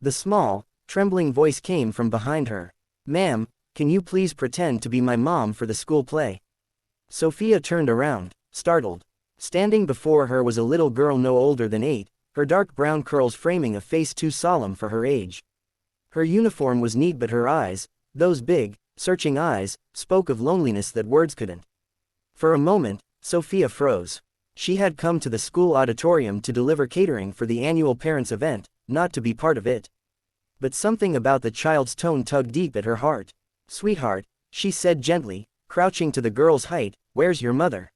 The small, trembling voice came from behind her. "Ma'am, can you please pretend to be my mom for the school play?" Sophia turned around, startled. Standing before her was a little girl no older than 8, her dark brown curls framing a face too solemn for her age. Her uniform was neat, but her eyes, those big, searching eyes, spoke of loneliness that words couldn't. For a moment, Sophia froze. She had come to the school auditorium to deliver catering for the annual parents' event, not to be part of it. But something about the child's tone tugged deep at her heart. "Sweetheart," she said gently, crouching to the girl's height, "where's your mother?"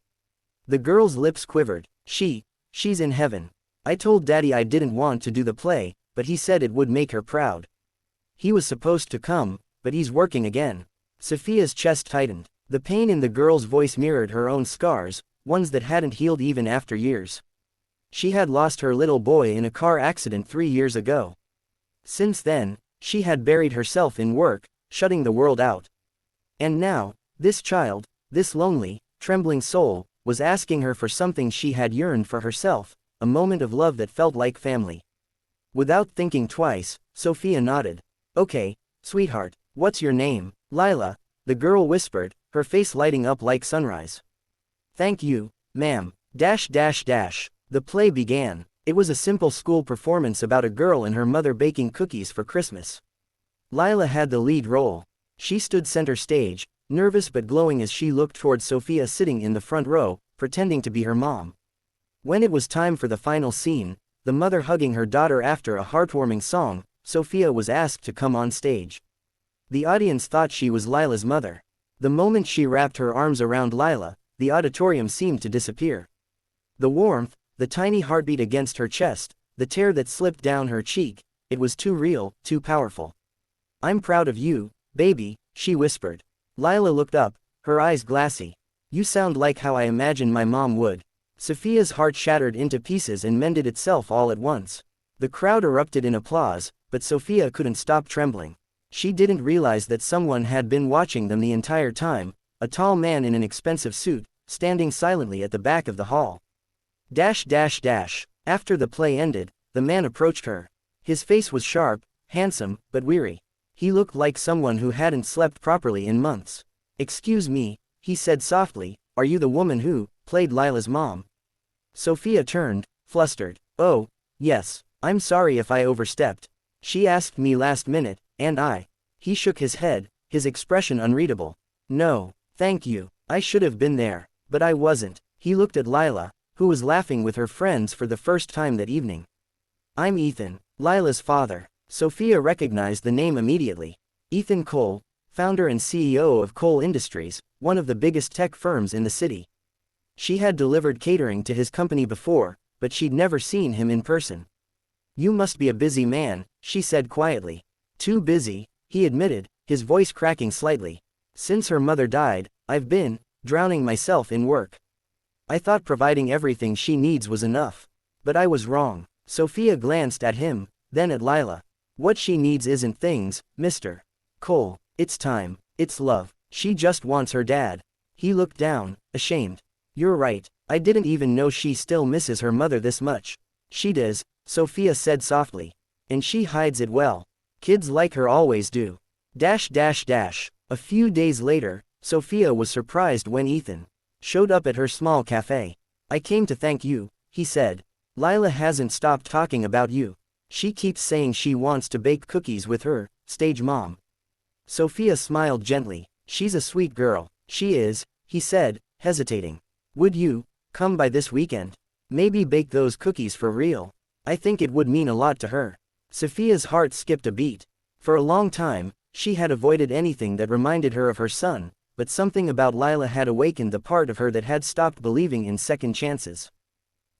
The girl's lips quivered. She's in heaven. I told Daddy I didn't want to do the play, but he said it would make her proud. He was supposed to come, but he's working again." Sophia's chest tightened. The pain in the girl's voice mirrored her own scars, ones that hadn't healed even after years. She had lost her little boy in a car accident 3 years ago. Since then, she had buried herself in work, shutting the world out. And now, this child, this lonely, trembling soul, was asking her for something she had yearned for herself, a moment of love that felt like family. Without thinking twice, Sophia nodded. "Okay, sweetheart, what's your name?" "Lila," the girl whispered, her face lighting up like sunrise. "Thank you, ma'am." The play began. It was a simple school performance about a girl and her mother baking cookies for Christmas. Lila had the lead role. She stood center stage, nervous but glowing as she looked towards Sophia sitting in the front row, pretending to be her mom. When it was time for the final scene, the mother hugging her daughter after a heartwarming song, Sophia was asked to come on stage. The audience thought she was Lila's mother. The moment she wrapped her arms around Lila, the auditorium seemed to disappear. The warmth, the tiny heartbeat against her chest, the tear that slipped down her cheek, it was too real, too powerful. "I'm proud of you, baby," she whispered. Lila looked up, her eyes glassy. "You sound like how I imagined my mom would." Sophia's heart shattered into pieces and mended itself all at once. The crowd erupted in applause, but Sophia couldn't stop trembling. She didn't realize that someone had been watching them the entire time, a tall man in an expensive suit, standing silently at the back of the hall. After the play ended, the man approached her. His face was sharp, handsome, but weary. He looked like someone who hadn't slept properly in months. "Excuse me," he said softly, "are you the woman who played Lila's mom?" Sophia turned, flustered. "Oh, yes, I'm sorry if I overstepped. She asked me last minute, and I." He shook his head, his expression unreadable. "No, thank you, I should have been there, but I wasn't." He looked at Lila, who was laughing with her friends for the first time that evening. "I'm Ethan, Lila's father." Sophia recognized the name immediately. Ethan Cole, founder and CEO of Cole Industries, one of the biggest tech firms in the city. She had delivered catering to his company before, but she'd never seen him in person. "You must be a busy man," she said quietly. "Too busy," he admitted, his voice cracking slightly. "Since her mother died, I've been drowning myself in work. I thought providing everything she needs was enough. But I was wrong." Sophia glanced at him, then at Lila. "What she needs isn't things, Mr. Cole. It's time, it's love. She just wants her dad." He looked down, ashamed. "You're right, I didn't even know she still misses her mother this much." "She does," Sophia said softly. "And she hides it well. Kids like her always do." A few days later, Sophia was surprised when Ethan showed up at her small cafe. "I came to thank you," he said. "Lila hasn't stopped talking about you. She keeps saying she wants to bake cookies with her stage mom." Sophia smiled gently. "She's a sweet girl." "She is," he said, hesitating. "Would you come by this weekend? Maybe bake those cookies for real. I think it would mean a lot to her." Sophia's heart skipped a beat. For a long time, she had avoided anything that reminded her of her son, but something about Lila had awakened the part of her that had stopped believing in second chances.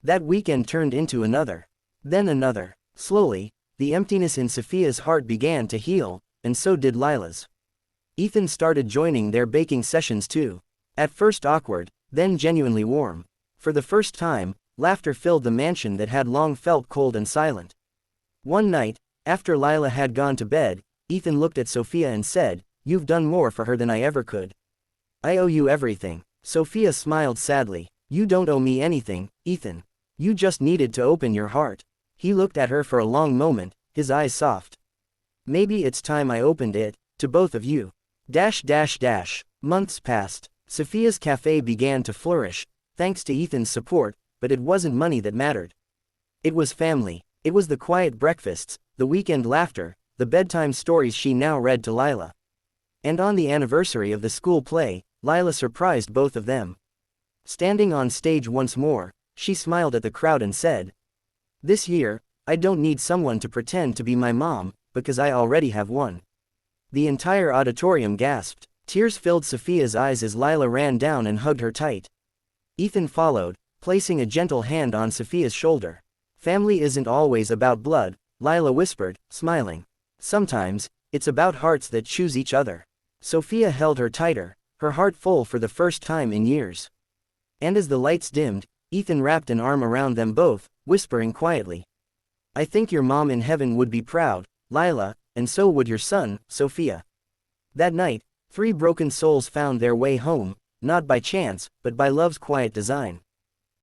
That weekend turned into another. Then another. Slowly, the emptiness in Sophia's heart began to heal, and so did Lila's. Ethan started joining their baking sessions too. At first awkward, then genuinely warm. For the first time, laughter filled the mansion that had long felt cold and silent. One night, after Lila had gone to bed, Ethan looked at Sophia and said, "You've done more for her than I ever could. I owe you everything." Sophia smiled sadly. "You don't owe me anything, Ethan. You just needed to open your heart." He looked at her for a long moment, his eyes soft. Maybe it's time I opened it, to both of you. Months passed. Sophia's cafe began to flourish, thanks to Ethan's support, but it wasn't money that mattered. It was family. It was the quiet breakfasts, the weekend laughter, the bedtime stories she now read to Lila. And on the anniversary of the school play, Lila surprised both of them. Standing on stage once more, she smiled at the crowd and said, "This year, I don't need someone to pretend to be my mom, because I already have one." The entire auditorium gasped. Tears filled Sophia's eyes as Lila ran down and hugged her tight. Ethan followed, placing a gentle hand on Sophia's shoulder. "Family isn't always about blood," Lila whispered, smiling. "Sometimes, it's about hearts that choose each other." Sophia held her tighter, her heart full for the first time in years. And as the lights dimmed, Ethan wrapped an arm around them both, whispering quietly, "I think your mom in heaven would be proud, Lila, and so would your son, Sophia." That night, 3 broken souls found their way home, not by chance, but by love's quiet design.